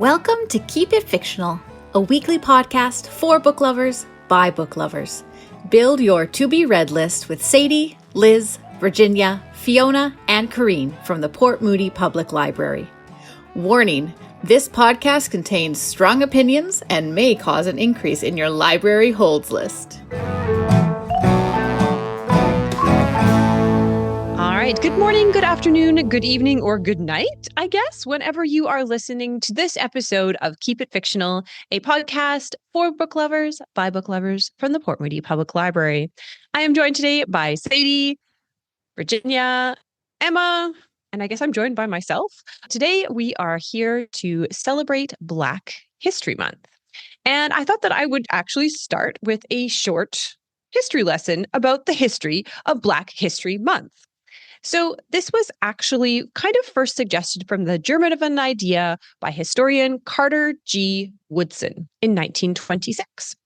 Welcome to Keep It Fictional, a weekly podcast for book lovers by book lovers. Build your to-be-read list with Sadie, Liz, Virginia, Fiona, and Corrine from the Port Moody Public Library. Warning, this podcast contains strong opinions and may cause an increase in your library holds list. All right. Good morning, good afternoon, good evening, or good night, I guess, whenever you are listening to this episode of Keep It Fictional, a podcast for book lovers by book lovers from the Port Moody Public Library. I am joined today by Sadie, Virginia, Emma, and I guess I'm joined by myself. Today, we are here to celebrate Black History Month. And I thought that I would actually start with a short history lesson about the history of Black History Month. So this was actually kind of first suggested from the germ of an idea by historian Carter G. Woodson in 1926.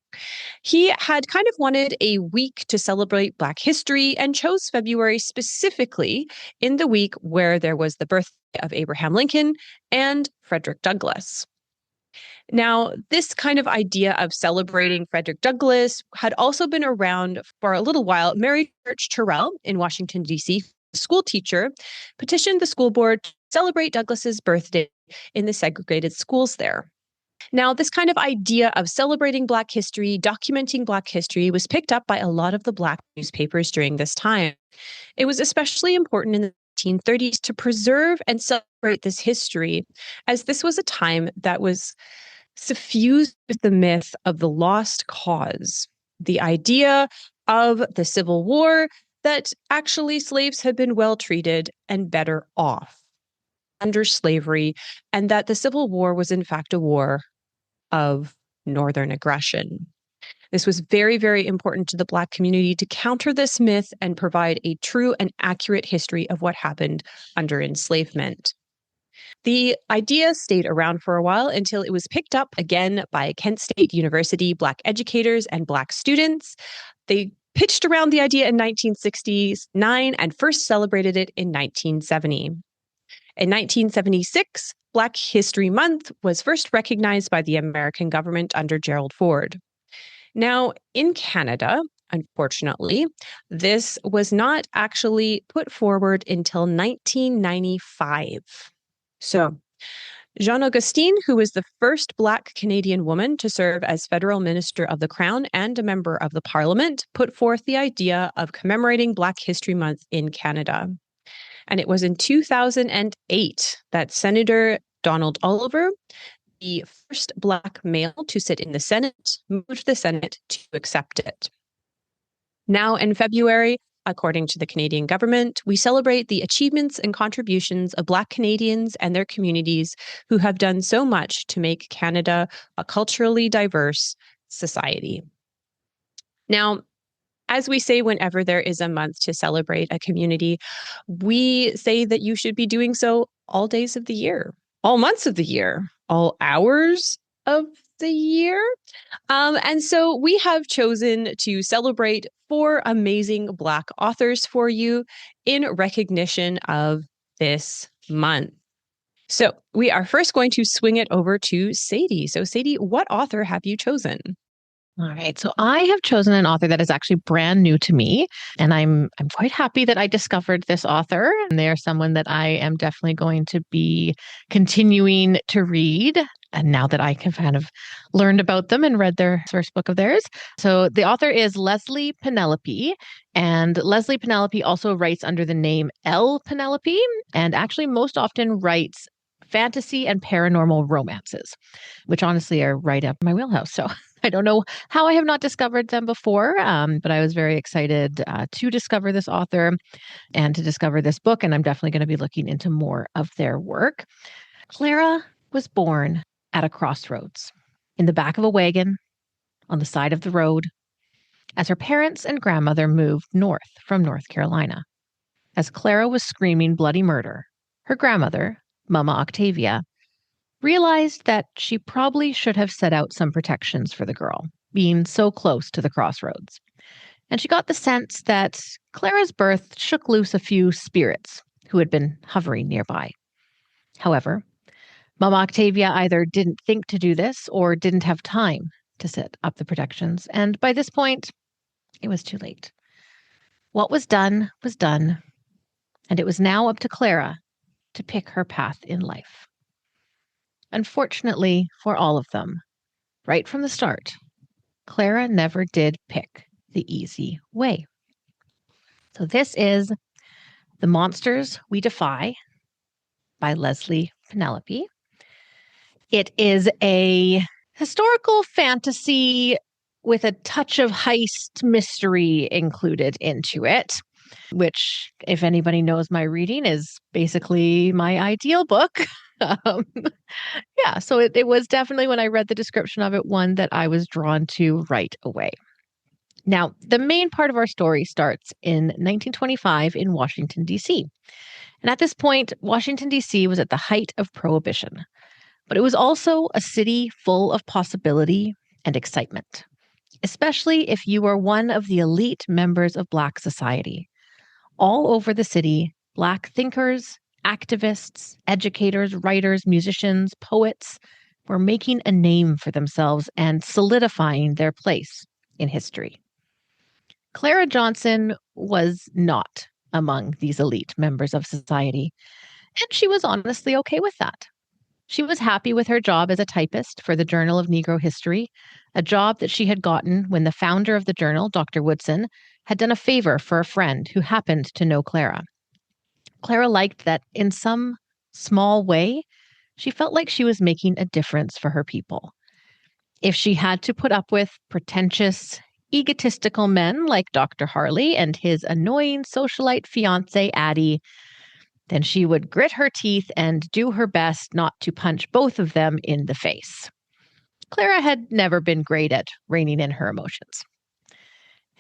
He had kind of wanted a week to celebrate Black history and chose February specifically in the week where there was the birthday of Abraham Lincoln and Frederick Douglass. Now, this kind of idea of celebrating Frederick Douglass had also been around for a little while. Mary Church Terrell in Washington, D.C., school teacher, petitioned the school board to celebrate Douglass's birthday in the segregated schools there. Now, this kind of idea of celebrating Black history, documenting Black history, was picked up by a lot of the Black newspapers during this time. It was especially important in the 1930s to preserve and celebrate this history, as this was a time that was suffused with the myth of the lost cause, the idea of the Civil War, that actually slaves had been well treated and better off under slavery, and that the Civil War was in fact a war of Northern aggression. This was very, very important to the Black community to counter this myth and provide a true and accurate history of what happened under enslavement. The idea stayed around for a while until it was picked up again by Kent State University Black educators and Black students. They pitched around the idea in 1969 and first celebrated it in 1970. In 1976, Black History Month was first recognized by the American government under Gerald Ford. Now, in Canada, unfortunately, this was not actually put forward until 1995. So, Jean Augustine, who was the first Black Canadian woman to serve as federal minister of the Crown and a member of the Parliament, put forth the idea of commemorating Black History Month in Canada. And it was in 2008 that Senator Donald Oliver, the first Black male to sit in the Senate, moved the Senate to accept it. Now in February, according to the Canadian government, we celebrate the achievements and contributions of Black Canadians and their communities who have done so much to make Canada a culturally diverse society. Now, as we say whenever there is a month to celebrate a community, we say that you should be doing so all days of the year, all months of the year, all hours of the year. And so we have chosen to celebrate 4 amazing Black authors for you in recognition of this month. So we are first going to swing it over to Sadie. So Sadie, what author have you chosen? All right. So I have chosen an author that is actually brand new to me, and I'm quite happy that I discovered this author. And they are someone that I am definitely going to be continuing to read. And now that I have kind of learned about them and read their first book of theirs. So the author is Leslie Penelop, and Leslie Penelop also writes under the name L. Penelop, and actually most often writes fantasy and paranormal romances, which honestly are right up my wheelhouse. So I don't know how I have not discovered them before, but I was very excited to discover this author and to discover this book. And I'm definitely going to be looking into more of their work. Clara was born at a crossroads, in the back of a wagon, on the side of the road, as her parents and grandmother moved north from North Carolina. As Clara was screaming bloody murder, her grandmother, Mama Octavia, realized that she probably should have set out some protections for the girl, being so close to the crossroads. And she got the sense that Clara's birth shook loose a few spirits who had been hovering nearby. However, Mama Octavia either didn't think to do this or didn't have time to set up the protections. And by this point, it was too late. What was done, and it was now up to Clara to pick her path in life. Unfortunately for all of them, right from the start, Clara never did pick the easy way. So this is The Monsters We Defy by Leslie Penelop. It is a historical fantasy with a touch of heist mystery included into it, which, if anybody knows my reading, is basically my ideal book. So it was definitely, when I read the description of it, one that I was drawn to right away. Now, the main part of our story starts in 1925 in Washington, D.C. And at this point, Washington, D.C. was at the height of Prohibition. But it was also a city full of possibility and excitement, especially if you were one of the elite members of Black society. All over the city, Black thinkers, activists, educators, writers, musicians, poets were making a name for themselves and solidifying their place in history. Clara Johnson was not among these elite members of society, and she was honestly okay with that. She was happy with her job as a typist for the Journal of Negro History, a job that she had gotten when the founder of the journal, Dr. Woodson, had done a favor for a friend who happened to know Clara. Clara liked that in some small way, she felt like she was making a difference for her people. If she had to put up with pretentious, egotistical men like Dr. Harley and his annoying socialite fiancé, Addie, then she would grit her teeth and do her best not to punch both of them in the face. Clara had never been great at reining in her emotions.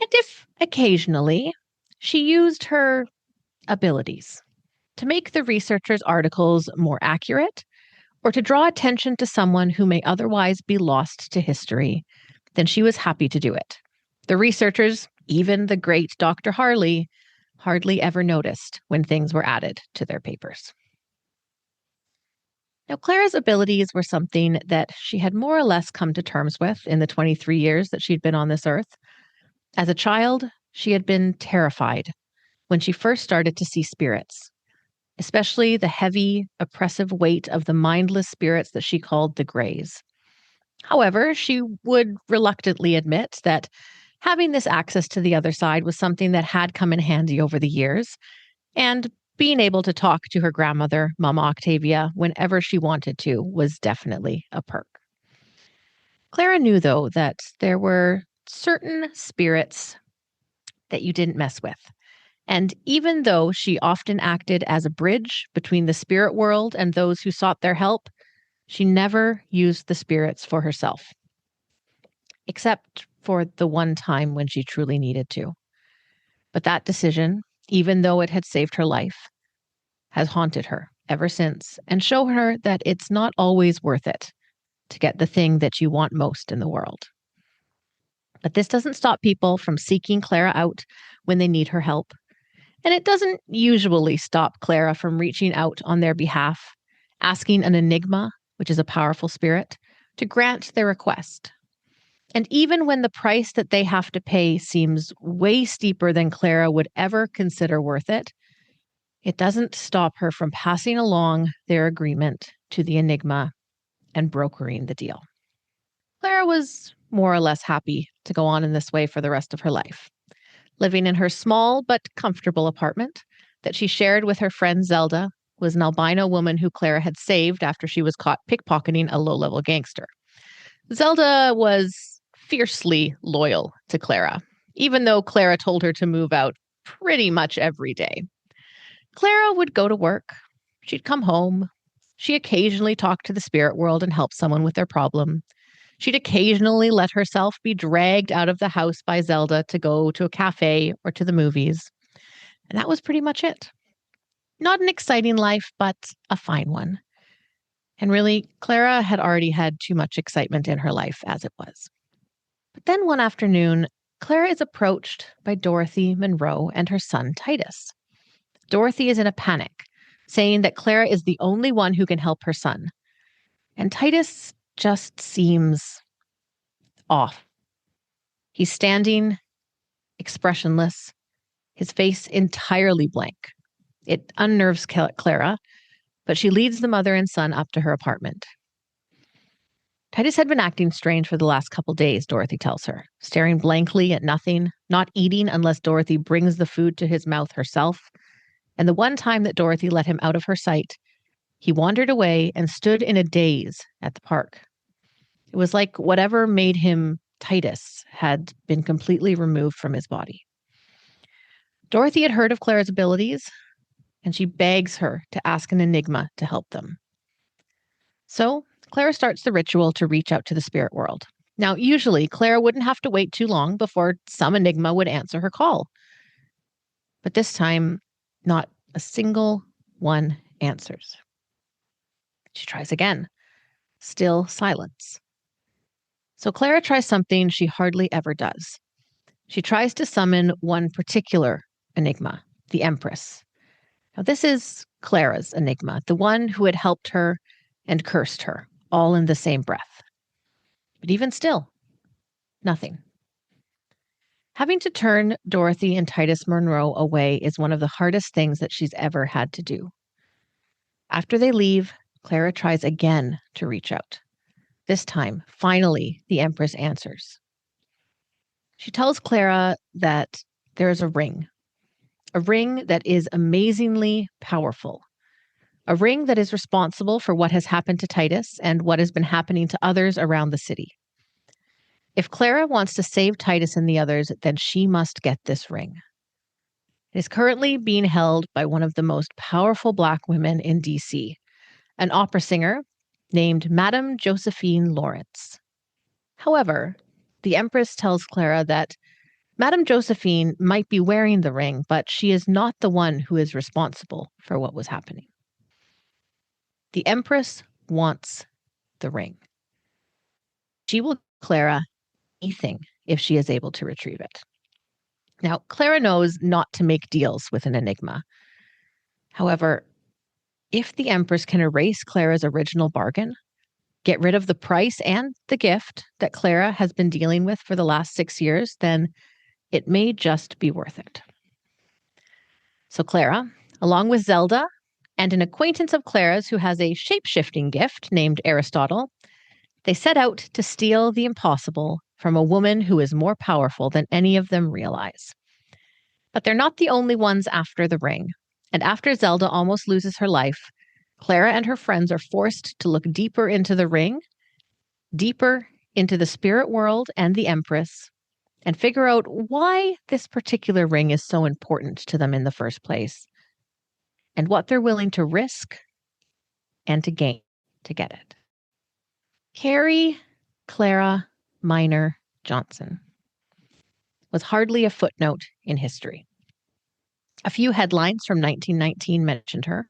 And if occasionally she used her abilities to make the researchers' articles more accurate or to draw attention to someone who may otherwise be lost to history, then she was happy to do it. The researchers, even the great Dr. Harley, hardly ever noticed when things were added to their papers. Now, Clara's abilities were something that she had more or less come to terms with in the 23 years that she'd been on this earth. As a child, she had been terrified when she first started to see spirits, especially the heavy, oppressive weight of the mindless spirits that she called the Greys. However, she would reluctantly admit that having this access to the other side was something that had come in handy over the years, and being able to talk to her grandmother, Mama Octavia, whenever she wanted to was definitely a perk. Clara knew, though, that there were certain spirits that you didn't mess with. And even though she often acted as a bridge between the spirit world and those who sought their help, she never used the spirits for herself, except for the one time when she truly needed to. But that decision, even though it had saved her life, has haunted her ever since and shown her that it's not always worth it to get the thing that you want most in the world. But this doesn't stop people from seeking Clara out when they need her help. And it doesn't usually stop Clara from reaching out on their behalf, asking an enigma, which is a powerful spirit, to grant their request. And even when the price that they have to pay seems way steeper than Clara would ever consider worth it, it doesn't stop her from passing along their agreement to the enigma and brokering the deal. Clara was more or less happy to go on in this way for the rest of her life, living in her small but comfortable apartment that she shared with her friend Zelda, who was an albino woman who Clara had saved after she was caught pickpocketing a low-level gangster. Zelda was fiercely loyal to Clara, even though Clara told her to move out pretty much every day. Clara would go to work. She'd come home. She occasionally talked to the spirit world and helped someone with their problem. She'd occasionally let herself be dragged out of the house by Zelda to go to a cafe or to the movies. And that was pretty much it. Not an exciting life, but a fine one. And really, Clara had already had too much excitement in her life as it was. But then one afternoon, Clara is approached by Dorothy Monroe and her son Titus. Dorothy is in a panic, saying that Clara is the only one who can help her son. And Titus just seems off. He's standing expressionless, his face entirely blank. It unnerves Clara, but she leads the mother and son up to her apartment. Titus had been acting strange for the last couple days, Dorothy tells her, staring blankly at nothing, not eating unless Dorothy brings the food to his mouth herself. And the one time that Dorothy let him out of her sight, he wandered away and stood in a daze at the park. It was like whatever made him Titus had been completely removed from his body. Dorothy had heard of Clara's abilities, and she begs her to ask an enigma to help them. So Clara starts the ritual to reach out to the spirit world. Now, usually, Clara wouldn't have to wait too long before some enigma would answer her call. But this time, not a single one answers. She tries again. Still silence. So Clara tries something she hardly ever does. She tries to summon one particular enigma, the Empress. Now, this is Clara's enigma, the one who had helped her and cursed her, all in the same breath. But even still, nothing. Having to turn Dorothy and Titus Monroe away is one of the hardest things that she's ever had to do. After they leave, Clara tries again to reach out. This time, finally, the Empress answers. She tells Clara that there is a ring that is amazingly powerful, a ring that is responsible for what has happened to Titus and what has been happening to others around the city. If Clara wants to save Titus and the others, then she must get this ring. It is currently being held by one of the most powerful Black women in D.C., an opera singer named Madame Josephine Lawrence. However, the Empress tells Clara that Madame Josephine might be wearing the ring, but she is not the one who is responsible for what was happening. The Empress wants the ring. She will give Clara anything if she is able to retrieve it. Now, Clara knows not to make deals with an enigma. However, if the Empress can erase Clara's original bargain, get rid of the price and the gift that Clara has been dealing with for the last 6 years, then it may just be worth it. So Clara, along with Zelda and an acquaintance of Clara's who has a shape-shifting gift named Aristotle, they set out to steal the impossible from a woman who is more powerful than any of them realize. But they're not the only ones after the ring. And after Zelda almost loses her life, Clara and her friends are forced to look deeper into the ring, deeper into the spirit world and the Empress, and figure out why this particular ring is so important to them in the first place, and what they're willing to risk and to gain to get it. Carrie Clara Minor Johnson was hardly a footnote in history. A few headlines from 1919 mentioned her,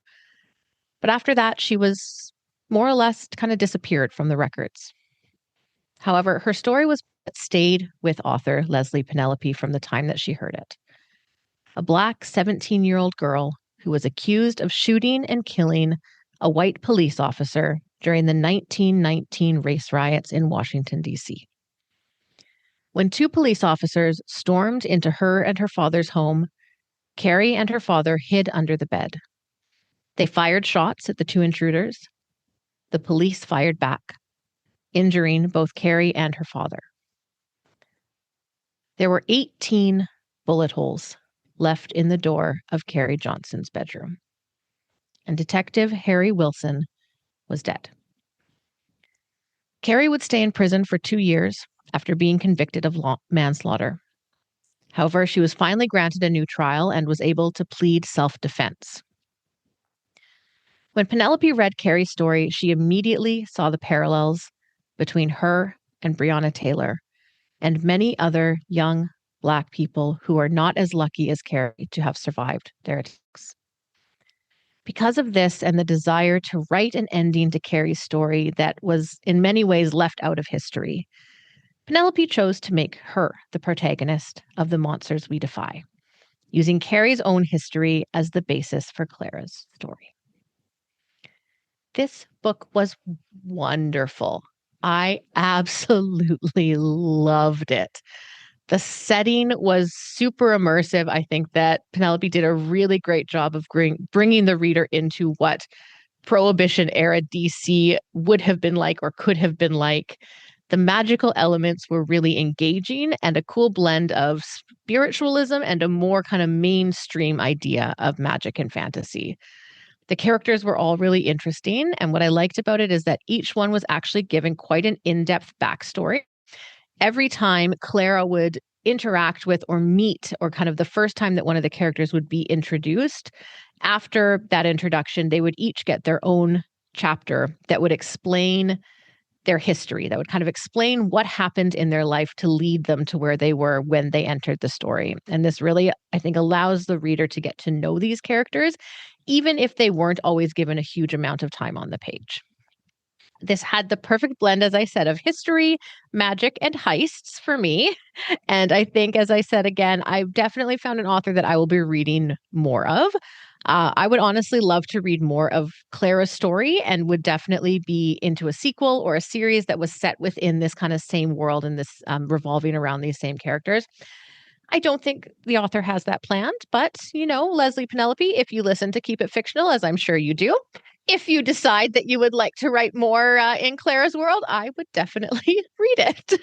but after that, she was more or less kind of disappeared from the records. However, her story stayed with author Leslie Penelop from the time that she heard it. A Black 17-year-old girl who was accused of shooting and killing a white police officer during the 1919 race riots in Washington, D.C. When 2 police officers stormed into her and her father's home, Carrie and her father hid under the bed. They fired shots at the 2 intruders. The police fired back, injuring both Carrie and her father. There were 18 bullet holes left in the door of Carrie Johnson's bedroom, and Detective Harry Wilson was dead. Carrie would stay in prison for 2 years after being convicted of manslaughter. However, she was finally granted a new trial and was able to plead self-defense. When Penelop read Carrie's story, she immediately saw the parallels between her and Breonna Taylor and many other young Black people who are not as lucky as Carrie to have survived their attacks. Because of this and the desire to write an ending to Carrie's story that was in many ways left out of history, Penelop chose to make her the protagonist of the Monsters We Defy, using Carrie's own history as the basis for Clara's story. This book was wonderful. I absolutely loved it. The setting was super immersive. I think that Penelop did a really great job of bringing the reader into what Prohibition era DC would have been like or could have been like. The magical elements were really engaging and a cool blend of spiritualism and a more kind of mainstream idea of magic and fantasy. The characters were all really interesting. And what I liked about it is that each one was actually given quite an in-depth backstory. Every time Clara would interact with or meet, or kind of the first time that one of the characters would be introduced, after that introduction, they would each get their own chapter that would explain their history, that would kind of explain what happened in their life to lead them to where they were when they entered the story. And this really, I think, allows the reader to get to know these characters, even if they weren't always given a huge amount of time on the page. This had the perfect blend, as I said, of history, magic, and heists for me. And I think, as I said again, I've definitely found an author that I will be reading more of. I would honestly love to read more of Clara's story and would definitely be into a sequel or a series that was set within this kind of same world and this revolving around these same characters. I don't think the author has that planned, but, Leslie Penelop, if you listen to Keep It Fictional, as I'm sure you do, if you decide that you would like to write more in Clara's world, I would definitely read it.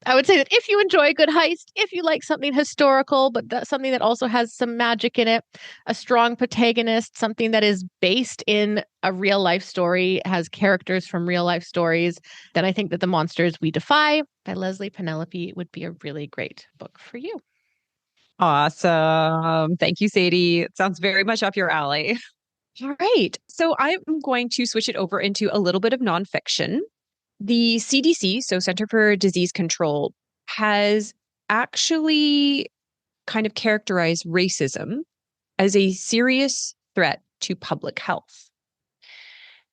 I would say that if you enjoy a good heist, if you like something historical, but something that also has some magic in it, a strong protagonist, something that is based in a real life story, has characters from real life stories, then I think that The Monsters We Defy by Leslie Penelop would be a really great book for you. Awesome. Thank you, Sadie. It sounds very much up your alley. All right. So I'm going to switch it over into a little bit of nonfiction. The CDC, so Center for Disease Control, has actually kind of characterized racism as a serious threat to public health.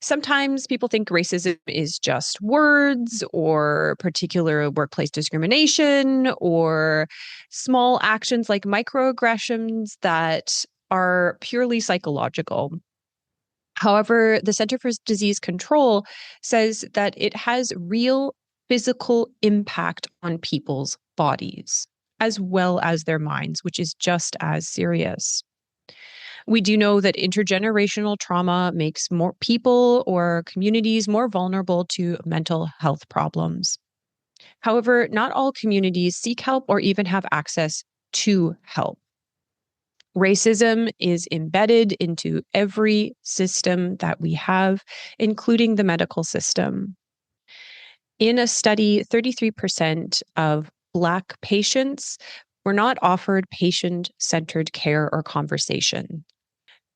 Sometimes people think racism is just words or particular workplace discrimination or small actions like microaggressions that are purely psychological. However, the Center for Disease Control says that it has real physical impact on people's bodies as well as their minds, which is just as serious. We do know that intergenerational trauma makes more people or communities more vulnerable to mental health problems. However, not all communities seek help or even have access to help. Racism is embedded into every system that we have, including the medical system. In a study, 33% of Black patients were not offered patient-centered care or conversation.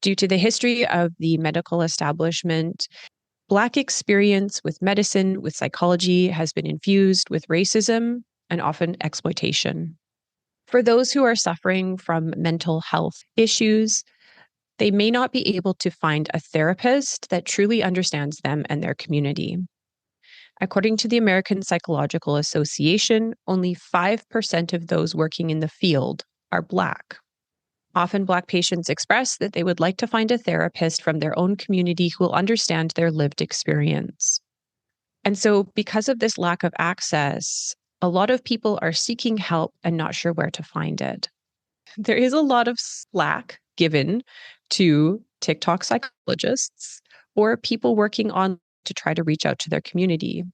Due to the history of the medical establishment, Black experience with medicine, with psychology, has been infused with racism and often exploitation. For those who are suffering from mental health issues, they may not be able to find a therapist that truly understands them and their community. According to the American Psychological Association, only 5% of those working in the field are Black. Often, Black patients express that they would like to find a therapist from their own community who will understand their lived experience. And so, because of this lack of access, a lot of people are seeking help and not sure where to find it. There is a lot of slack given to TikTok psychologists or people working on to try to reach out to their community.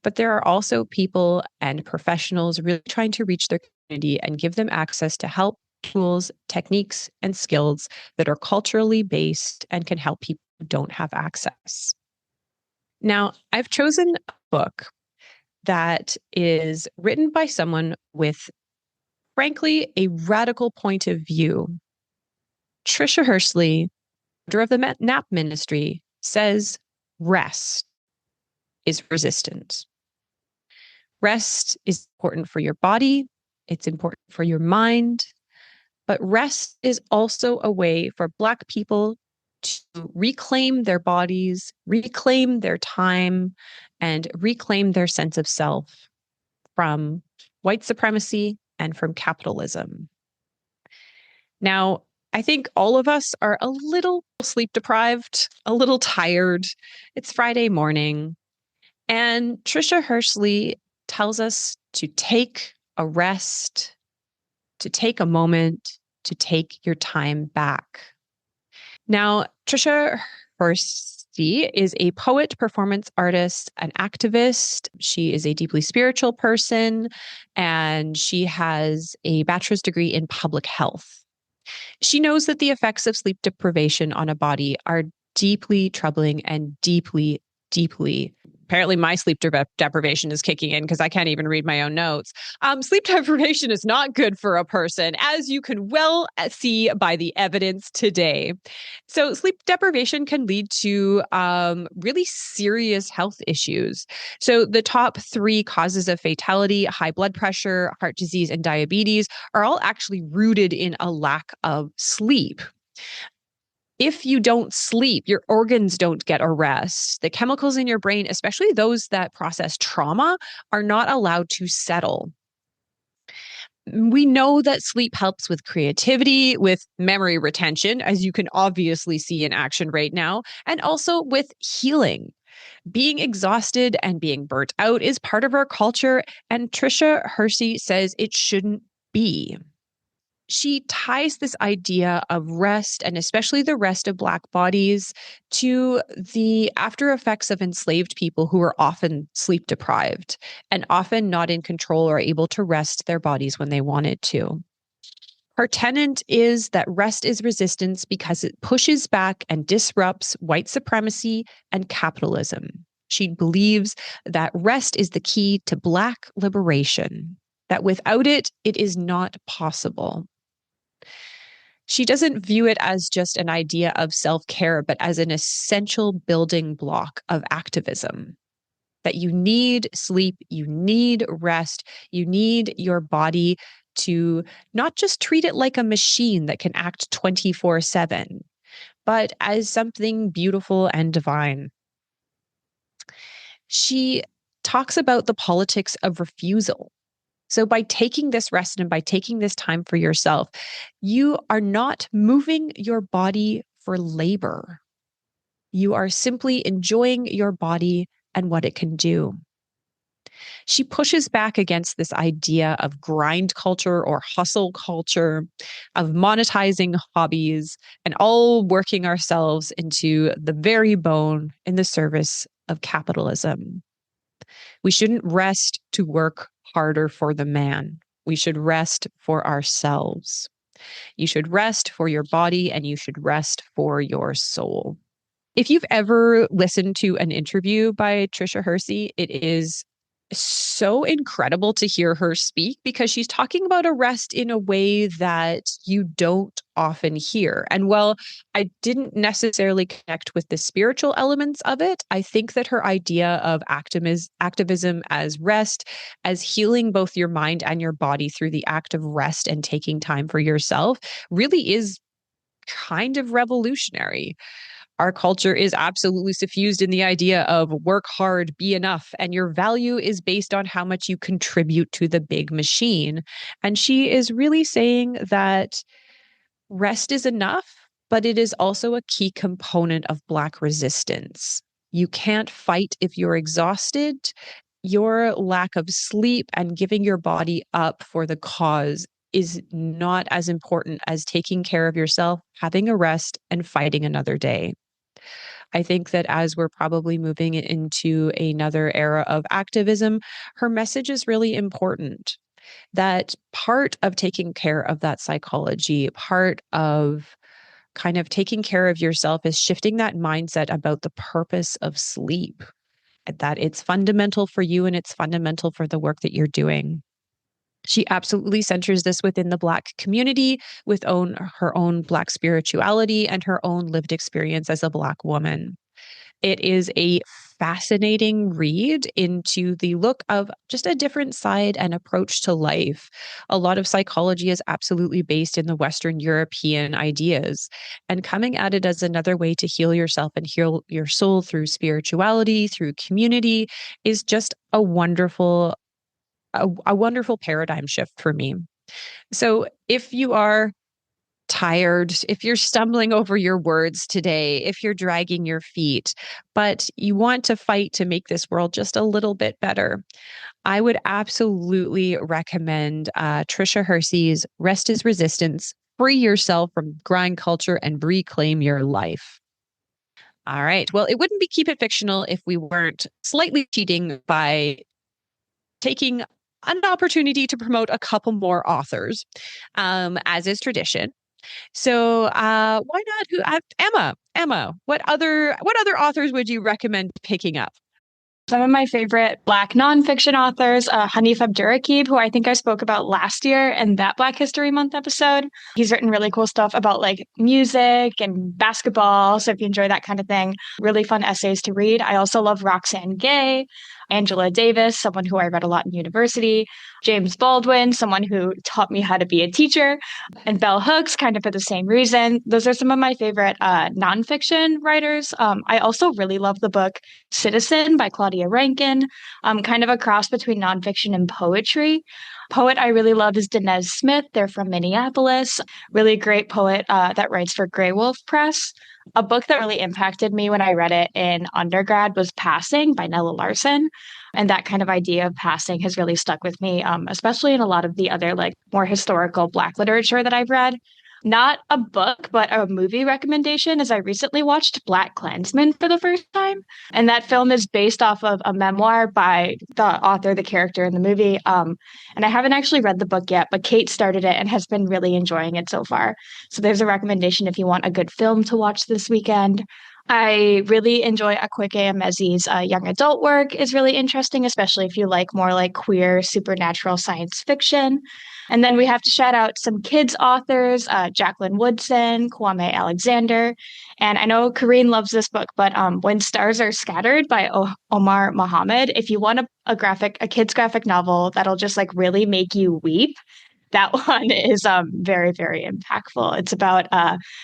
But there are also people and professionals really trying to reach their community and give them access to help, tools, techniques, and skills that are culturally based and can help people who don't have access. Now, I've chosen a book that is written by someone with, frankly, a radical point of view. Tricia Hersey, founder of the NAP ministry, says rest is resistance. Rest is important for your body. It's important for your mind. But rest is also a way for Black people to reclaim their bodies, reclaim their time, and reclaim their sense of self from white supremacy and from capitalism. Now, I think all of us are a little sleep deprived, a little tired. It's Friday morning. And Tricia Hersey tells us to take a rest, to take a moment, to take your time back. Now, Tricia Hersey is a poet, performance artist, an activist. She is a deeply spiritual person, and she has a bachelor's degree in public health. She knows that the effects of sleep deprivation on a body are deeply troubling and deeply, deeply. Apparently, my sleep deprivation is kicking in because I can't even read my own notes. Sleep deprivation is not good for a person, as you can well see by the evidence today. So, sleep deprivation can lead to really serious health issues. So, the top 3 causes of fatality, high blood pressure, heart disease, and diabetes, are all actually rooted in a lack of sleep. If you don't sleep, your organs don't get a rest. The chemicals in your brain, especially those that process trauma, are not allowed to settle. We know that sleep helps with creativity, with memory retention, as you can obviously see in action right now, and also with healing. Being exhausted and being burnt out is part of our culture, and Tricia Hersey says it shouldn't be. She ties this idea of rest, and especially the rest of Black bodies, to the after effects of enslaved people who are often sleep deprived and often not in control or able to rest their bodies when they wanted to. Her tenet is that rest is resistance because it pushes back and disrupts white supremacy and capitalism. She believes that rest is the key to Black liberation, that without it, it is not possible. She doesn't view it as just an idea of self-care, but as an essential building block of activism. That you need sleep, you need rest, you need your body to not just treat it like a machine that can act 24/7, but as something beautiful and divine. She talks about the politics of refusal. So by taking this rest and by taking this time for yourself, you are not moving your body for labor. You are simply enjoying your body and what it can do. She pushes back against this idea of grind culture or hustle culture, of monetizing hobbies and all working ourselves into the very bone in the service of capitalism. We shouldn't rest to work harder for the man. We should rest for ourselves. You should rest for your body and you should rest for your soul. If you've ever listened to an interview by Tricia Hersey, it is so incredible to hear her speak because she's talking about a rest in a way that you don't often hear. And while I didn't necessarily connect with the spiritual elements of it, I think that her idea of activism as rest, as healing both your mind and your body through the act of rest and taking time for yourself, really is kind of revolutionary. Our culture is absolutely suffused in the idea of work hard, be enough, and your value is based on how much you contribute to the big machine. And she is really saying that rest is enough, but it is also a key component of Black resistance. You can't fight if you're exhausted. Your lack of sleep and giving your body up for the cause is not as important as taking care of yourself, having a rest, and fighting another day. I think that as we're probably moving into another era of activism, her message is really important. That part of taking care of that psychology, part of kind of taking care of yourself is shifting that mindset about the purpose of sleep, that it's fundamental for you and it's fundamental for the work that you're doing. She absolutely centers this within the Black community with her own Black spirituality and her own lived experience as a Black woman. It is a fascinating read into the look of just a different side and approach to life. A lot of psychology is absolutely based in the Western European ideas, and coming at it as another way to heal yourself and heal your soul through spirituality, through community, is just a wonderful paradigm shift for me. So if you are tired, if you're stumbling over your words today, if you're dragging your feet, but you want to fight to make this world just a little bit better, I would absolutely recommend Tricia Hersey's Rest is Resistance. Free yourself from grind culture and reclaim your life. All right. Well, it wouldn't be Keep It Fictional if we weren't slightly cheating by taking an opportunity to promote a couple more authors, as is tradition. So why not? Emma, what other authors would you recommend picking up? Some of my favorite Black nonfiction authors, Hanif Abdurraqib, who I think I spoke about last year in that Black History Month episode. He's written really cool stuff about like music and basketball. So if you enjoy that kind of thing, really fun essays to read. I also love Roxane Gay, Angela Davis, someone who I read a lot in university, James Baldwin, someone who taught me how to be a teacher, and Bell Hooks, kind of for the same reason. Those are some of my favorite nonfiction writers. I also really love the book Citizen by Claudia Rankin, kind of a cross between nonfiction and poetry. Poet I really love is Dinez Smith. They're from Minneapolis. Really great poet that writes for Grey Wolf Press. A book that really impacted me when I read it in undergrad was Passing by Nella Larson. And that kind of idea of passing has really stuck with me, especially in a lot of the other like more historical Black literature that I've read. Not a book, but a movie recommendation is I recently watched Black Klansman for the first time. And that film is based off of a memoir by the author, the character in the movie. And I haven't actually read the book yet, but Kate started it and has been really enjoying it so far. So there's a recommendation if you want a good film to watch this weekend. I really enjoy Akwaeke Emezi's young adult work is really interesting, especially if you like more like queer supernatural science fiction. And then we have to shout out some kids authors, Jacqueline Woodson, Kwame Alexander. And I know Kareen loves this book, but When Stars Are Scattered by Omar Mohammed. If you want a kid's graphic novel that'll just like really make you weep, that one is very, very impactful. It's about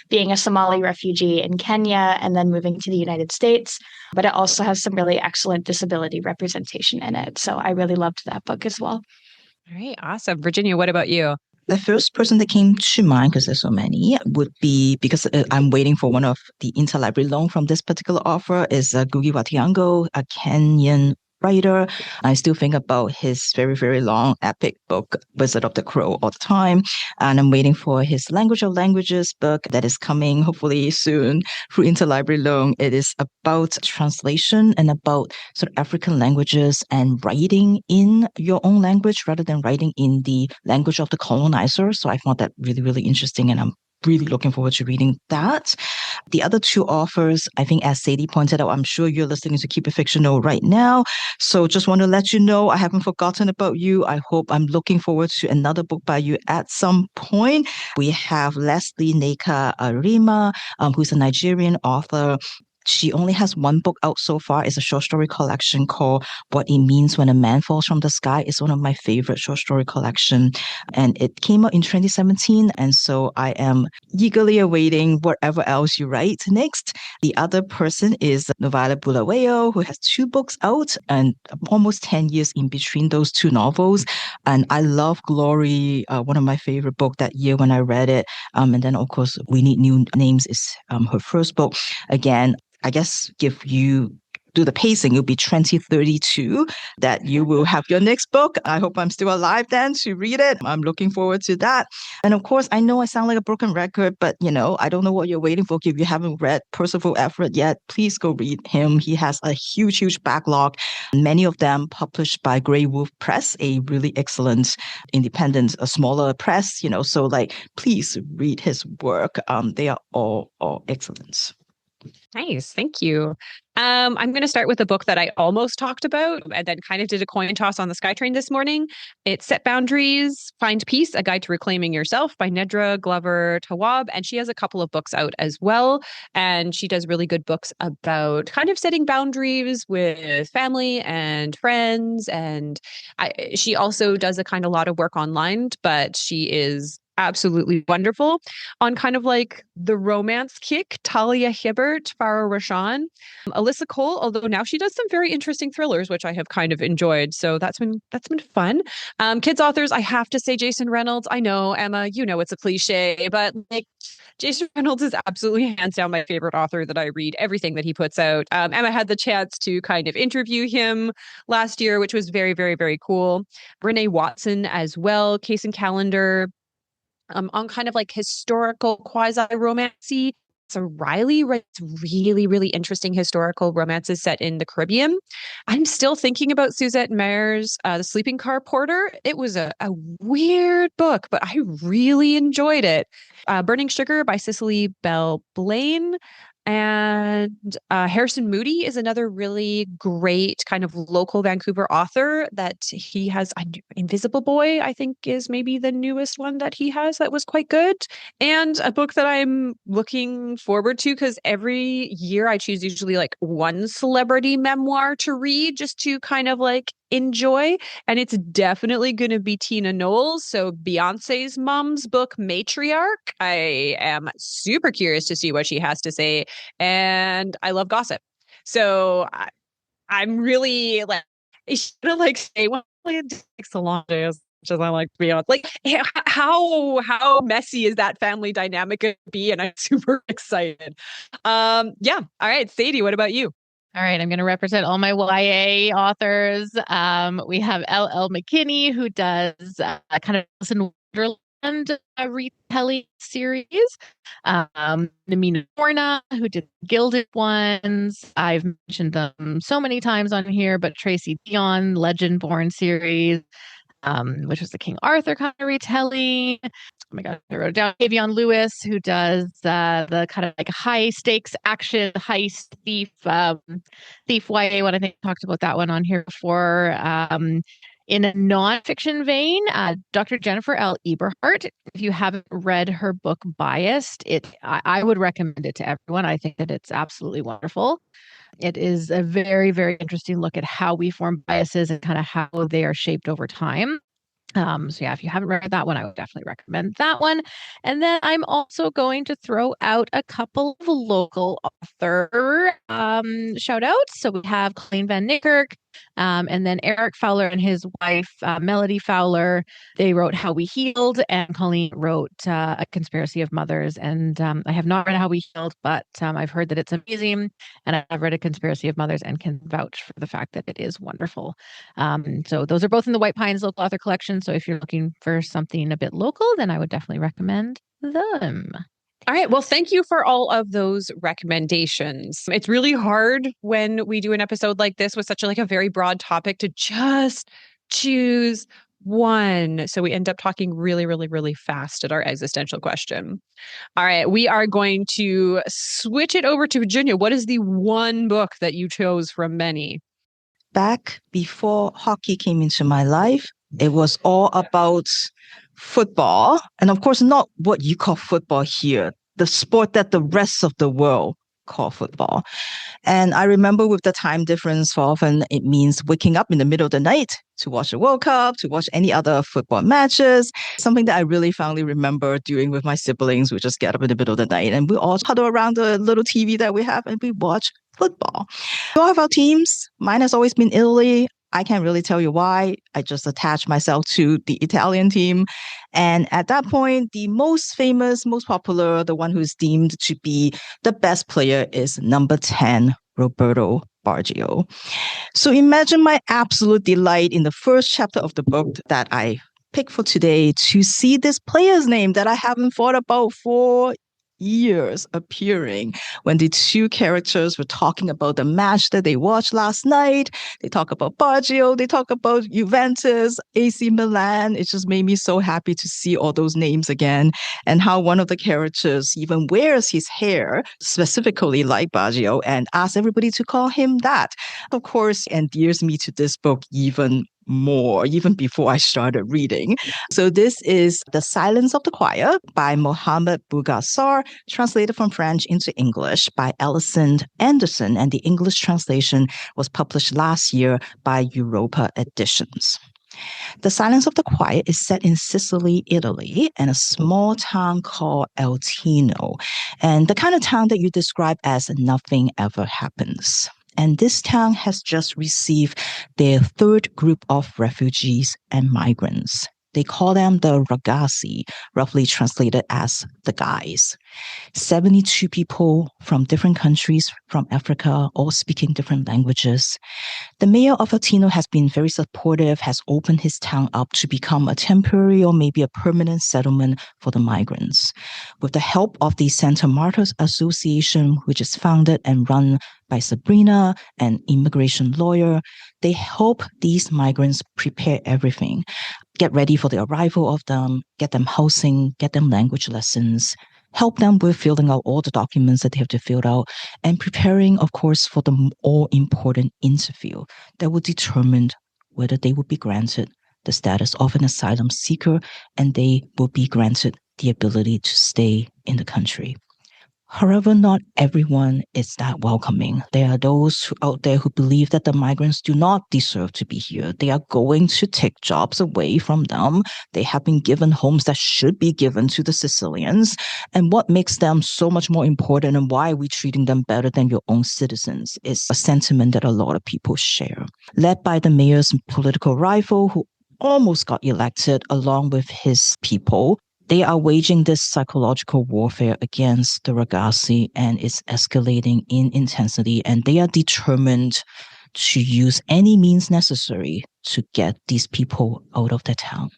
being a Somali refugee in Kenya and then moving to the United States. But it also has some really excellent disability representation in it. So I really loved that book as well. All right, awesome. Virginia, what about you? The first person that came to mind, because there's so many, would be, because I'm waiting for one of the interlibrary loan from this particular author, is Ngugi wa Thiong'o, a Kenyan writer. I still think about his very, very long epic book, Wizard of the Crow, all the time. And I'm waiting for his Language of Languages book that is coming hopefully soon through interlibrary loan. It is about translation and about sort of African languages and writing in your own language rather than writing in the language of the colonizer. So I found that really, really interesting, and I'm really looking forward to reading that. The other two authors, I think, as Sadie pointed out, I'm sure you're listening to Keep It Fictional right now. So just want to let you know, I haven't forgotten about you. I'm looking forward to another book by you at some point. We have Leslie Neka Arima, who's a Nigerian author. She only has one book out so far. It's a short story collection called What It Means When a Man Falls from the Sky. It's one of my favorite short story collection. And it came out in 2017. And so I am eagerly awaiting whatever else you write next. The other person is Novale Bulawayo, who has two books out and almost 10 years in between those two novels. And I love Glory, one of my favorite books that year when I read it. And then, of course, We Need New Names is her first book. Again, I guess if you do the pacing, it'll be 2032 that you will have your next book. I hope I'm still alive then to read it. I'm looking forward to that. And of course, I know I sound like a broken record, but I don't know what you're waiting for. If you haven't read Percival Everett yet, please go read him. He has a huge, huge backlog. Many of them published by Grey Wolf Press, a really excellent independent, a smaller press, so please read his work. They are all excellent. Nice. Thank you. I'm going to start with a book that I almost talked about and then kind of did a coin toss on the SkyTrain this morning. It's Set Boundaries, Find Peace, A Guide to Reclaiming Yourself by Nedra Glover Tawwab. And she has a couple of books out as well. And she does really good books about kind of setting boundaries with family and friends. And she also does a kind of lot of work online, but she is absolutely wonderful. On kind of like the romance kick, Talia Hibbert, Farah Rashan, Alyssa Cole, although now she does some very interesting thrillers, which I have kind of enjoyed. So that's been fun. Kids authors, I have to say Jason Reynolds. I know, Emma, you know it's a cliche, but like Jason Reynolds is absolutely hands down my favorite author that I read everything that he puts out. Emma had the chance to kind of interview him last year, which was very, very, very cool. Renee Watson as well, Case and Calendar, on kind of like historical quasi-romancy. So Riley writes really, really interesting historical romances set in the Caribbean. I'm still thinking about Suzette Mayer's The Sleeping Car Porter. It was a weird book, but I really enjoyed it. Burning Sugar by Cicely Bell Blaine. And Harrison Moody is another really great kind of local Vancouver author that he has. Invisible Boy, I think, is maybe the newest one that he has that was quite good. And a book that I'm looking forward to because every year I choose usually like one celebrity memoir to read just to kind of like enjoy. And it's definitely going to be Tina Knowles. So Beyonce's mom's book, Matriarch. I am super curious to see what she has to say. And I love gossip. So I'm really like, I should have like say, well, it takes a long day as much as I like to be honest. Like how messy is that family dynamic going to be? And I'm super excited. Yeah. All right. Sadie, what about you? All right, I'm going to represent all my YA authors. We have L.L. McKinney, who does kind of Alice in Wonderland retelling series. Namina Horna, who did Gilded Ones. I've mentioned them so many times on here, but Tracy Dion, Legend-Born series, which was the King Arthur kind of retelling. Oh my God, I wrote it down. Avion Lewis, who does the kind of like high stakes action heist thief YA one. I think I talked about that one on here before. In a nonfiction vein, Dr. Jennifer L. Eberhardt. If you haven't read her book Biased, I would recommend it to everyone. I think that it's absolutely wonderful. It is a very, very interesting look at how we form biases and kind of how they are shaped over time. So yeah, if you haven't read that one, I would definitely recommend that one. And then I'm also going to throw out a couple of local author shout outs. So we have Colleen Van Niekerk, and then Eric Fowler and his wife, Melody Fowler. They wrote How We Healed, and Colleen wrote A Conspiracy of Mothers. And I have not read How We Healed, but I've heard that it's amazing. And I've read A Conspiracy of Mothers and can vouch for the fact that it is wonderful. So those are both in the White Pines Local Author Collection. So if you're looking for something a bit local, then I would definitely recommend them. All right. Well, thank you for all of those recommendations. It's really hard when we do an episode like this with such a very broad topic to just choose one. So we end up talking really, really, really fast at our existential question. All right. We are going to switch it over to Virginia. What is the one book that you chose from many? Back before hockey came into my life, it was all about football. And of course, not what you call football here, the sport that the rest of the world call football. And I remember with the time difference, for often it means waking up in the middle of the night to watch the World Cup, to watch any other football matches. Something that I really fondly remember doing with my siblings. We just get up in the middle of the night and we all huddle around the little TV that we have and we watch football. All of our teams, mine has always been Italy. I can't really tell you why. I just attached myself to the Italian team. And at that point, the most famous, most popular, the one who's deemed to be the best player is number 10, Roberto Baggio. So imagine my absolute delight in the first chapter of the book that I picked for today to see this player's name that I haven't thought about for years appearing when the two characters were talking about the match that they watched last night. They talk about Baggio, they talk about Juventus, AC Milan. It just made me so happy to see all those names again, and how one of the characters even wears his hair specifically like Baggio and asks everybody to call him that. Of course, endears me to this book even more, even before I started reading. So this is The Silence of the Choir by Mohamed Mbougar Sarr, translated from French into English by Alison Anderson, and the English translation was published last year by Europa Editions. The Silence of the Quiet is set in Sicily, Italy, and a small town called El Tino, and the kind of town that you describe as nothing ever happens. And this town has just received their third group of refugees and migrants. They call them the ragazzi, roughly translated as the guys. 72 people from different countries from Africa, all speaking different languages. The mayor of El Tino has been very supportive, has opened his town up to become a temporary or maybe a permanent settlement for the migrants. With the help of the Santa Marta's Association, which is founded and run by Sabrina, an immigration lawyer, they help these migrants prepare everything. Get ready for the arrival of them, get them housing, get them language lessons, help them with filling out all the documents that they have to fill out, and preparing, of course, for the all-important interview that will determine whether they will be granted the status of an asylum seeker and they will be granted the ability to stay in the country. However, not everyone is that welcoming. There are those out there who believe that the migrants do not deserve to be here. They are going to take jobs away from them. They have been given homes that should be given to the Sicilians. And what makes them so much more important and why are we treating them better than your own citizens is a sentiment that a lot of people share. Led by the mayor's political rival who almost got elected along with his people, they are waging this psychological warfare against the ragazzi and it's escalating in intensity, and they are determined to use any means necessary to get these people out of the town.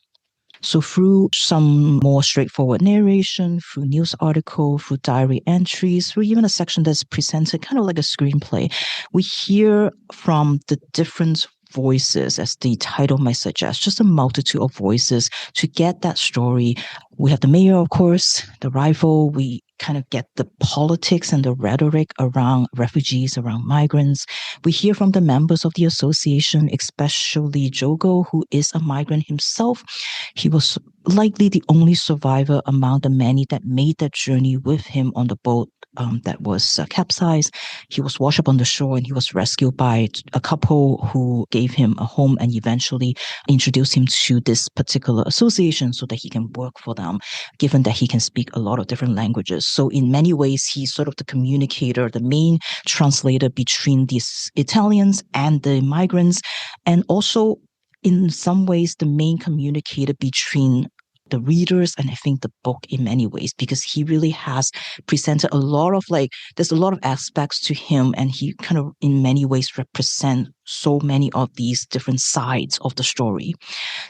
So through some more straightforward narration, through news article, through diary entries, through even a section that's presented kind of like a screenplay, we hear from the different voices, as the title might suggest, just a multitude of voices to get that story. We have the mayor, of course, the rival. We kind of get the politics and the rhetoric around refugees, around migrants. We hear from the members of the association, especially Jogo, who is a migrant himself. He was likely the only survivor among the many that made that journey with him on the boat that was capsized. He was washed up on the shore and he was rescued by a couple who gave him a home and eventually introduced him to this particular association so that he can work for them, given that he can speak a lot of different languages. So in many ways, he's sort of the communicator, the main translator between these Italians and the migrants, and also in some ways, the main communicator between the readers and I think the book in many ways, because he really has presented a lot of there's a lot of aspects to him and he kind of in many ways represent so many of these different sides of the story.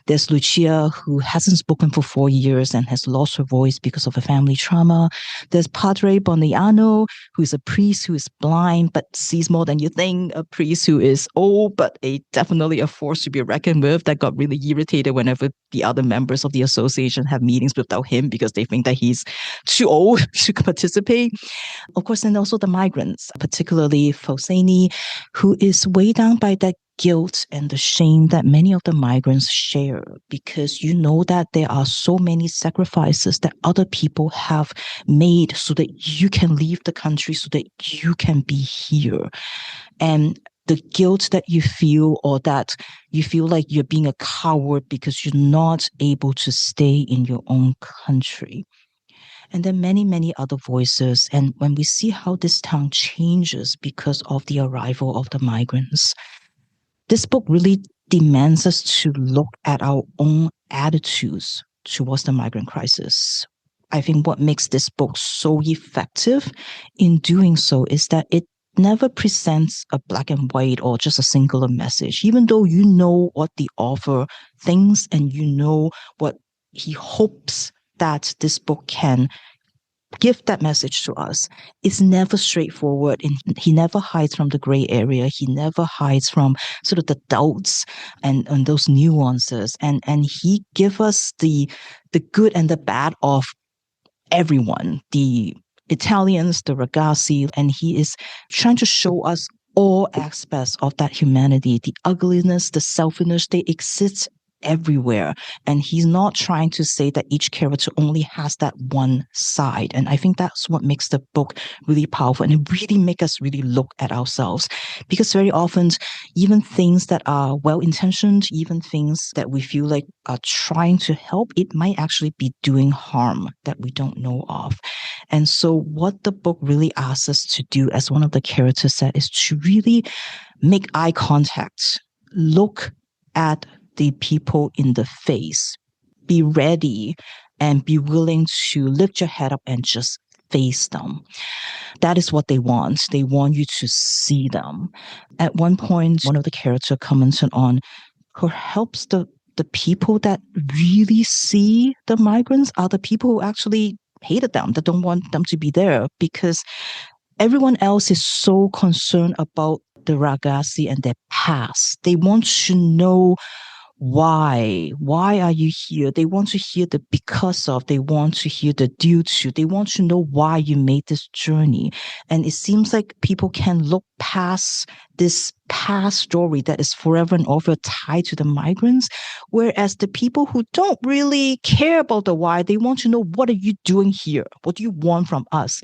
There's Lucia, who hasn't spoken for 4 years and has lost her voice because of a family trauma. There's Padre Boniano, who is a priest who is blind but sees more than you think, a priest who is old but definitely a force to be reckoned with, that got really irritated whenever the other members of the association have meetings without him because they think that he's too old to participate. Of course, and also the migrants, particularly Foseni, who is weighed down by that guilt and the shame that many of the migrants share, because you know that there are so many sacrifices that other people have made so that you can leave the country, so that you can be here. And the guilt that you feel, or that you feel like you're being a coward because you're not able to stay in your own country. And then many, many other voices. And when we see how this town changes because of the arrival of the migrants, this book really demands us to look at our own attitudes towards the migrant crisis. I think what makes this book so effective in doing so is that it never presents a black and white or just a singular message, even though you know what the author thinks and you know what he hopes that this book can give that message to us. It's never straightforward, and he never hides from the gray area. He never hides from sort of the doubts and those nuances. And he gives us the good and the bad of everyone, the Italians, the ragazzi, and he is trying to show us all aspects of that humanity, the ugliness, the selfishness, they exist everywhere. And he's not trying to say that each character only has that one side. And I think that's what makes the book really powerful, and it really makes us really look at ourselves. Because very often, even things that are well-intentioned, even things that we feel like are trying to help, it might actually be doing harm that we don't know of. And so what the book really asks us to do, as one of the characters said, is to really make eye contact, look at the people in the face, be ready, and be willing to lift your head up and just face them. That is what they want. They want you to see them. At one point, one of the characters commented on perhaps the people that really see the migrants are the people who actually hated them, that don't want them to be there, because everyone else is so concerned about the Yaa Gyasi and their past. They want to know why are you here? They want to hear the because of, they want to hear the due to, they want to know why you made this journey. And it seems like people can look past this past story that is forever and ever tied to the migrants, whereas the people who don't really care about the why, they want to know, what are you doing here? What do you want from us?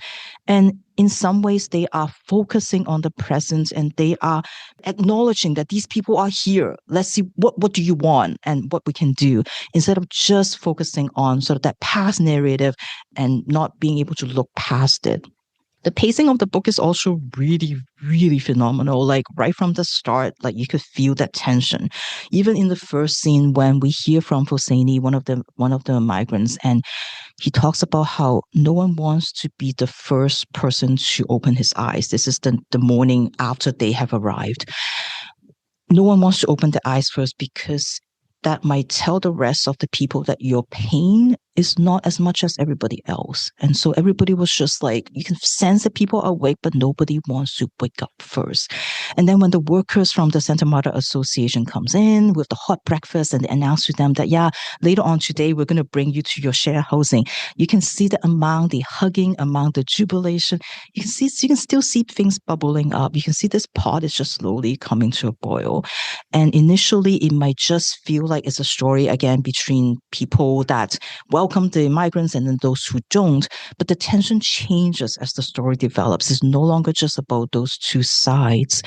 And in some ways, they are focusing on the present, and they are acknowledging that these people are here. Let's see, what do you want and what we can do, instead of just focusing on sort of that past narrative and not being able to look past it. The pacing of the book is also really, really phenomenal. Like right from the start, like you could feel that tension. Even in the first scene when we hear from Hosseini, one of the migrants, and he talks about how no one wants to be the first person to open his eyes. This is the morning after they have arrived. No one wants to open their eyes first, because that might tell the rest of the people that your pain is not as much as everybody else. And so everybody was just like, you can sense that people are awake, but nobody wants to wake up first. And then when the workers from the Santa Marta Association comes in with the hot breakfast, and they announce to them that, yeah, later on today, we're going to bring you to your share housing. You can see that among the hugging, among the jubilation, you can still see things bubbling up. You can see this pot is just slowly coming to a boil. And initially, it might just feel like it's a story, again, between people that welcome the migrants and then those who don't. But the tension changes as the story develops. It's no longer just about those two sides.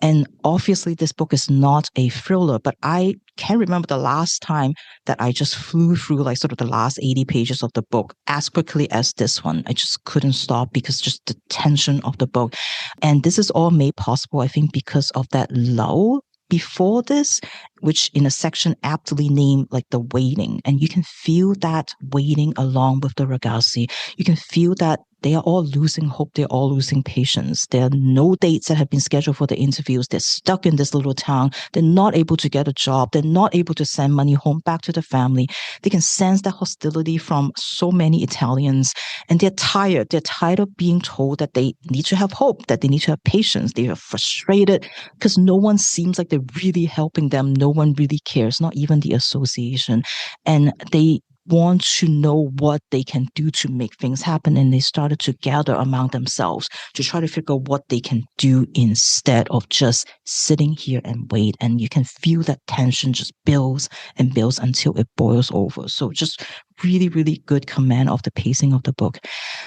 And obviously, this book is not a thriller, but I can't remember the last time that I just flew through like sort of the last 80 pages of the book as quickly as this one. I just couldn't stop, because just the tension of the book. And this is all made possible, I think, because of that lull before this, which in a section aptly named like the waiting. And you can feel that waiting along with the Yaa Gyasi. You can feel that they are all losing hope. They're all losing patience. There are no dates that have been scheduled for the interviews. They're stuck in this little town. They're not able to get a job. They're not able to send money home back to the family. They can sense that hostility from so many Italians. And they're tired. They're tired of being told that they need to have hope, that they need to have patience. They are frustrated because no one seems like they're really helping them. No one really cares, not even the association. And they want to know what they can do to make things happen. And they started to gather among themselves to try to figure out what they can do instead of just sitting here and wait. And you can feel that tension just builds and builds until it boils over. So just really, really good command of the pacing of the book.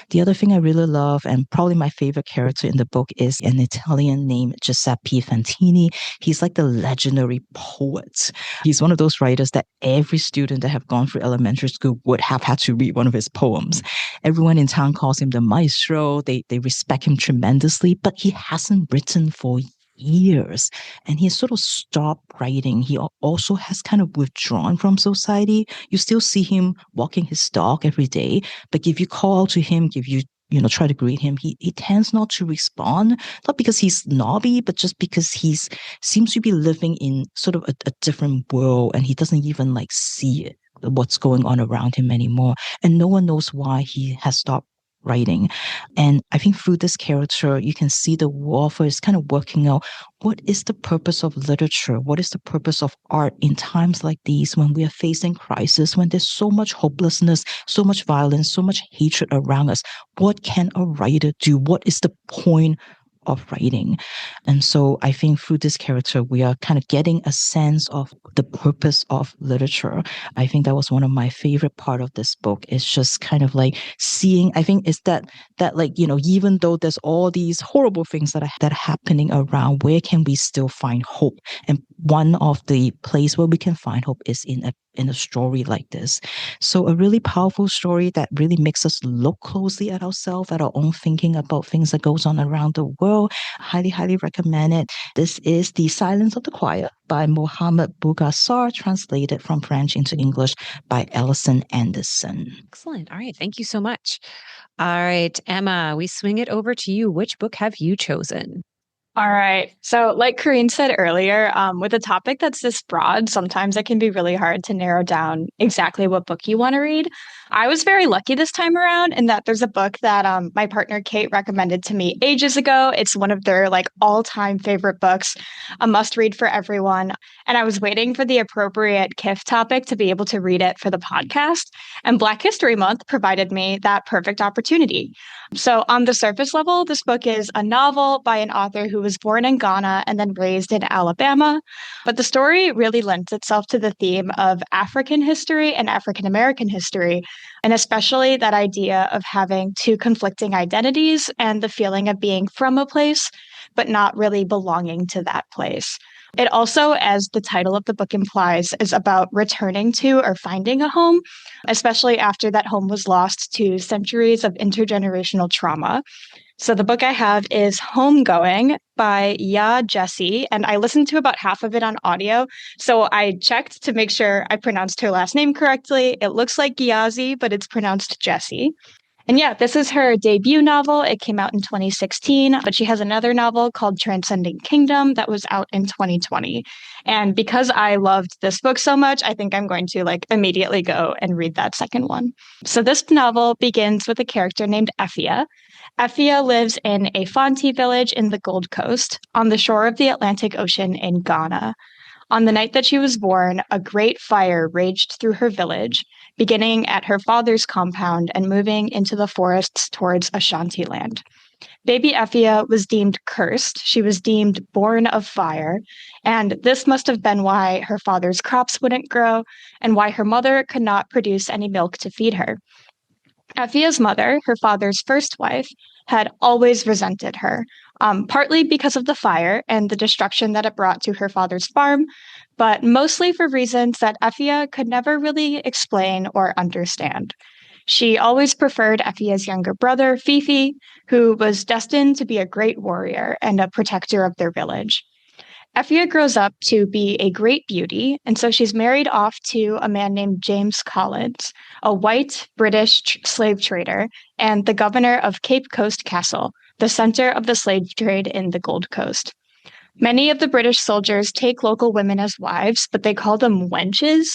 The other thing I really love, and probably my favorite character in the book, is an Italian named Giuseppe Fantini. He's like the legendary poet. He's one of those writers that every student that have gone through elementary school would have had to read one of his poems. Everyone in town calls him the maestro. They respect him tremendously, but he hasn't written for years, and he sort of stopped writing. He also has kind of withdrawn from society. You still see him walking his dog every day, but if you call out to him, if you try to greet him, he tends not to respond, not because he's snobby, but just because he's seems to be living in sort of a different world, and he doesn't even like see it, what's going on around him anymore. And no one knows why he has stopped writing. And I think through this character, you can see the author is kind of working out what is the purpose of literature? What is the purpose of art in times like these when we are facing crisis, when there's so much hopelessness, so much violence, so much hatred around us? What can a writer do? What is the point of writing. And so I think through this character, we are kind of getting a sense of the purpose of literature. I think that was one of my favorite part of this book. It's just kind of like seeing, I think it's that like, even though there's all these horrible things that are happening around, where can we still find hope? And one of the place where we can find hope is in a story like this. So a really powerful story that really makes us look closely at ourselves, at our own thinking about things that goes on around the world. Highly, highly recommend it. This is The Silence of the Quiet by Mohamed Mbougar Sarr, translated from French into English by Alison Anderson. Excellent. All right. Thank you so much. All right, Emma, we swing it over to you. Which book have you chosen? All right. So like Corinne said earlier, with a topic that's this broad, sometimes it can be really hard to narrow down exactly what book you want to read. I was very lucky this time around in that there's a book that my partner Kate recommended to me ages ago. It's one of their like all-time favorite books, a must-read for everyone. And I was waiting for the appropriate KIF topic to be able to read it for the podcast. And Black History Month provided me that perfect opportunity. So on the surface level, this book is a novel by an author who was born in Ghana and then raised in Alabama. But the story really lends itself to the theme of African history and African American history, and especially that idea of having two conflicting identities and the feeling of being from a place, but not really belonging to that place. It also, as the title of the book implies, is about returning to or finding a home, especially after that home was lost to centuries of intergenerational trauma. So the book I have is Homegoing by Yaa Gyasi, and I listened to about half of it on audio. So I checked to make sure I pronounced her last name correctly. It looks like Gyasi, but it's pronounced Jessie. And yeah, this is her debut novel. It came out in 2016, but she has another novel called Transcending Kingdom that was out in 2020. And because I loved this book so much, I think I'm going to immediately go and read that second one. So this novel begins with a character named Effia. Effia lives in a Fanti village in the Gold Coast on the shore of the Atlantic Ocean in Ghana. On the night that she was born, a great fire raged through her village, beginning at her father's compound and moving into the forests towards Ashanti land. Baby Effia was deemed cursed. She was deemed born of fire, and this must have been why her father's crops wouldn't grow and why her mother could not produce any milk to feed her. Effia's mother, her father's first wife, had always resented her, partly because of the fire and the destruction that it brought to her father's farm, but mostly for reasons that Effia could never really explain or understand. She always preferred Effia's younger brother, Fifi, who was destined to be a great warrior and a protector of their village. Effia grows up to be a great beauty, and so she's married off to a man named James Collins, a white British slave trader and the governor of Cape Coast Castle, the center of the slave trade in the Gold Coast. Many of the British soldiers take local women as wives, but they call them wenches.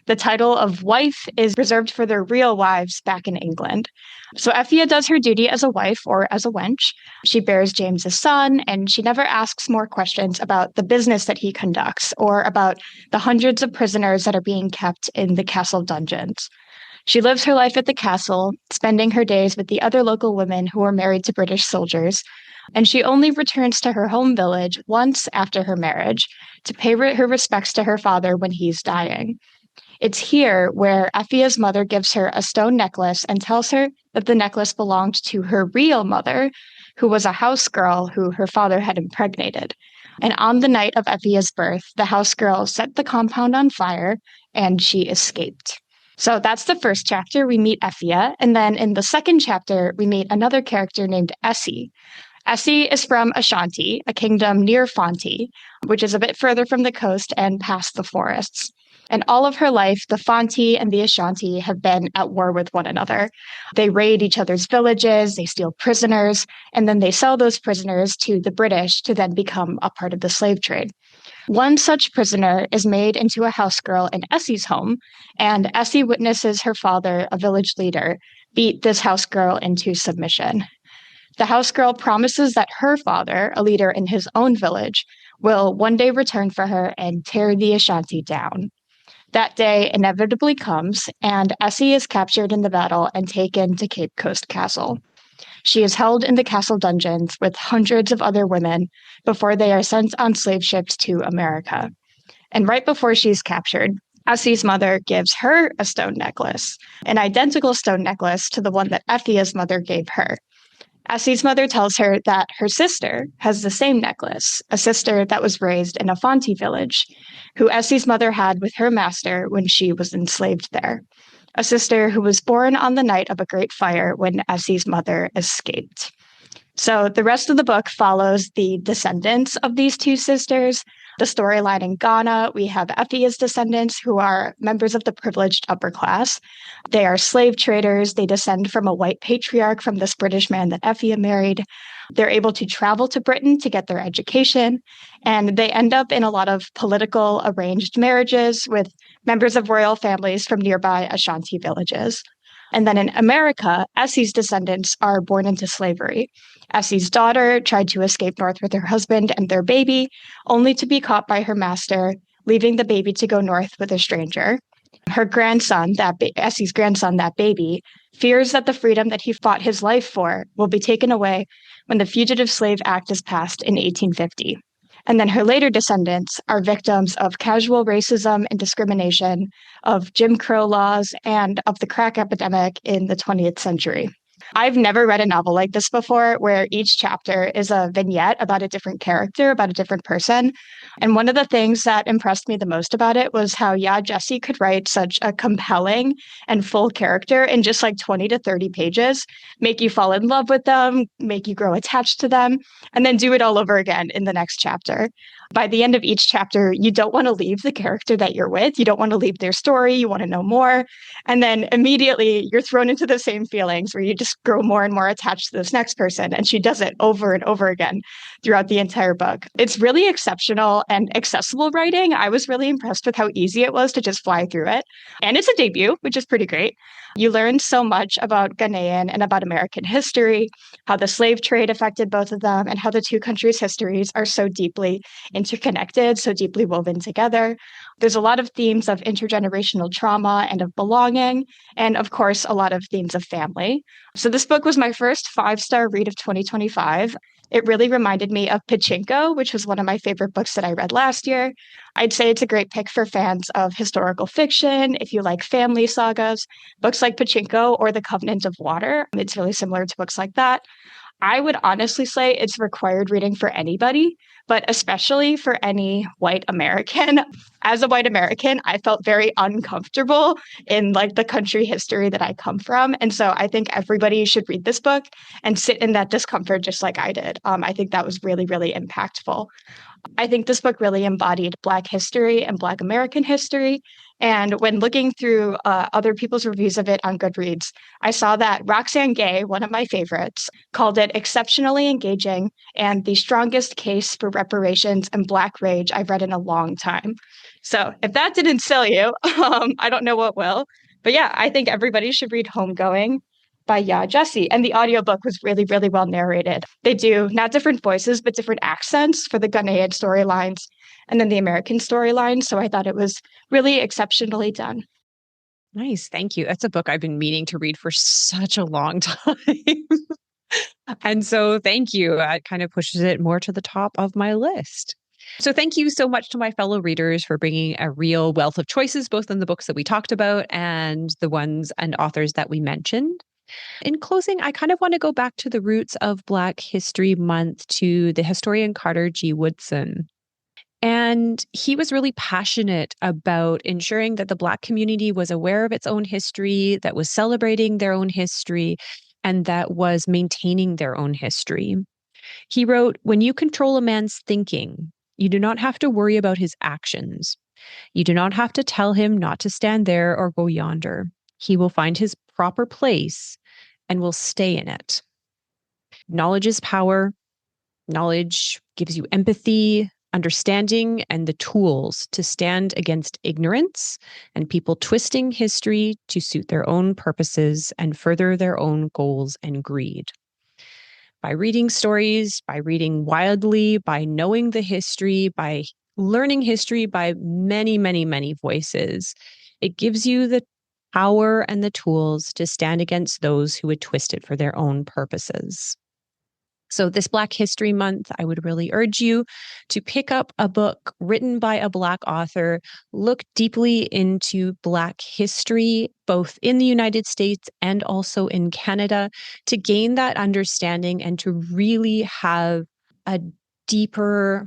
The title of wife is reserved for their real wives back in England. So Effia does her duty as a wife or as a wench. She bears James's son, and she never asks more questions about the business that he conducts or about the hundreds of prisoners that are being kept in the castle dungeons. She lives her life at the castle, spending her days with the other local women who are married to British soldiers, and she only returns to her home village once after her marriage to pay her respects to her father when he's dying. It's here where Effia's mother gives her a stone necklace and tells her that the necklace belonged to her real mother, who was a house girl who her father had impregnated. And on the night of Effia's birth, the house girl set the compound on fire and she escaped. So that's the first chapter. We meet Effia. And then in the second chapter, we meet another character named Essie. Essie is from Ashanti, a kingdom near Fanti, which is a bit further from the coast and past the forests. And all of her life, the Fanti and the Ashanti have been at war with one another. They raid each other's villages, they steal prisoners, and then they sell those prisoners to the British to then become a part of the slave trade. One such prisoner is made into a house girl in Essie's home, and Essie witnesses her father, a village leader, beat this house girl into submission. The house girl promises that her father, a leader in his own village, will one day return for her and tear the Ashanti down. That day inevitably comes, and Essie is captured in the battle and taken to Cape Coast Castle. She is held in the castle dungeons with hundreds of other women before they are sent on slave ships to America. And right before she's captured, Essie's mother gives her a stone necklace, an identical stone necklace to the one that Effia's mother gave her. Essie's mother tells her that her sister has the same necklace, a sister that was raised in a Fanti village, who Essie's mother had with her master when she was enslaved there. A sister who was born on the night of a great fire when Essie's mother escaped. So the rest of the book follows the descendants of these two sisters. The storyline in Ghana, we have Effia's descendants, who are members of the privileged upper class. They are slave traders. They descend from a white patriarch from this British man that Effia married. They're able to travel to Britain to get their education, and they end up in a lot of political arranged marriages with members of royal families from nearby Ashanti villages. And then in America, Essie's descendants are born into slavery. Essie's daughter tried to escape north with her husband and their baby, only to be caught by her master, leaving the baby to go north with a stranger. Her grandson, Essie's grandson, that baby, fears that the freedom that he fought his life for will be taken away when the Fugitive Slave Act is passed in 1850. And then her later descendants are victims of casual racism and discrimination, of Jim Crow laws, and of the crack epidemic in the 20th century. I've never read a novel like this before, where each chapter is a vignette about a different character, about a different person. And one of the things that impressed me the most about it was how Yaa Gyasi could write such a compelling and full character in just like 20 to 30 pages, make you fall in love with them, make you grow attached to them, and then do it all over again in the next chapter. By the end of each chapter, you don't want to leave the character that you're with. You don't want to leave their story. You want to know more. And then immediately you're thrown into the same feelings where you just grow more and more attached to this next person. And she does it over and over again throughout the entire book. It's really exceptional and accessible writing. I was really impressed with how easy it was to just fly through it. And it's a debut, which is pretty great. You learn so much about Ghanaian and about American history, how the slave trade affected both of them, and how the two countries' histories are so deeply interconnected, so deeply woven together. There's a lot of themes of intergenerational trauma and of belonging, and of course, a lot of themes of family. So this book was my first 5-star read of 2025. It really reminded me of Pachinko, which was one of my favorite books that I read last year. I'd say it's a great pick for fans of historical fiction. If you like family sagas, books like Pachinko or The Covenant of Water, it's really similar to books like that. I would honestly say it's required reading for anybody, but especially for any white American. As a white American, I felt very uncomfortable in like the country history that I come from. And so I think everybody should read this book and sit in that discomfort just like I did. I think that was really, really impactful. I think this book really embodied Black history and Black American history. And when looking through other people's reviews of it on Goodreads, I saw that Roxane Gay, one of my favorites, called it exceptionally engaging and the strongest case for reparations and Black rage I've read in a long time. So if that didn't sell you, I don't know what will. But yeah, I think everybody should read Homegoing by Yaa Gyasi. And the audiobook was really, really well narrated. They do not different voices, but different accents for the Ghanaian storylines and then the American storyline. So I thought it was really exceptionally done. Nice. Thank you. That's a book I've been meaning to read for such a long time. And so thank you. It kind of pushes it more to the top of my list. So thank you so much to my fellow readers for bringing a real wealth of choices, both in the books that we talked about and the ones and authors that we mentioned. In closing, I kind of want to go back to the roots of Black History Month, to the historian Carter G. Woodson. And he was really passionate about ensuring that the Black community was aware of its own history, that was celebrating their own history, and that was maintaining their own history. He wrote, "When you control a man's thinking, you do not have to worry about his actions. You do not have to tell him not to stand there or go yonder. He will find his proper place and will stay in it. Knowledge is power. Knowledge gives you empathy, understanding, and the tools to stand against ignorance and people twisting history to suit their own purposes and further their own goals and greed. By reading stories, by reading wildly, by knowing the history, by learning history by many, many, many voices, it gives you the power and the tools to stand against those who would twist it for their own purposes. So this Black History Month, I would really urge you to pick up a book written by a Black author, look deeply into Black history, both in the United States and also in Canada, to gain that understanding and to really have a deeper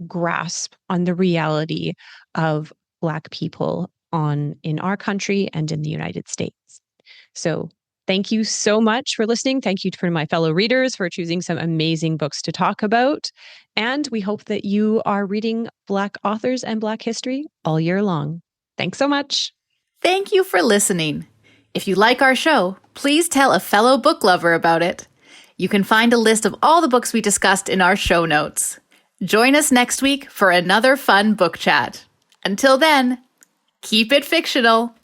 grasp on the reality of Black people in our country and in the United States. So thank you so much for listening. Thank you to my fellow readers for choosing some amazing books to talk about. And we hope that you are reading Black authors and Black history all year long. Thanks so much. Thank you for listening. If you like our show, please tell a fellow book lover about it. You can find a list of all the books we discussed in our show notes. Join us next week for another fun book chat. Until then, keep it fictional.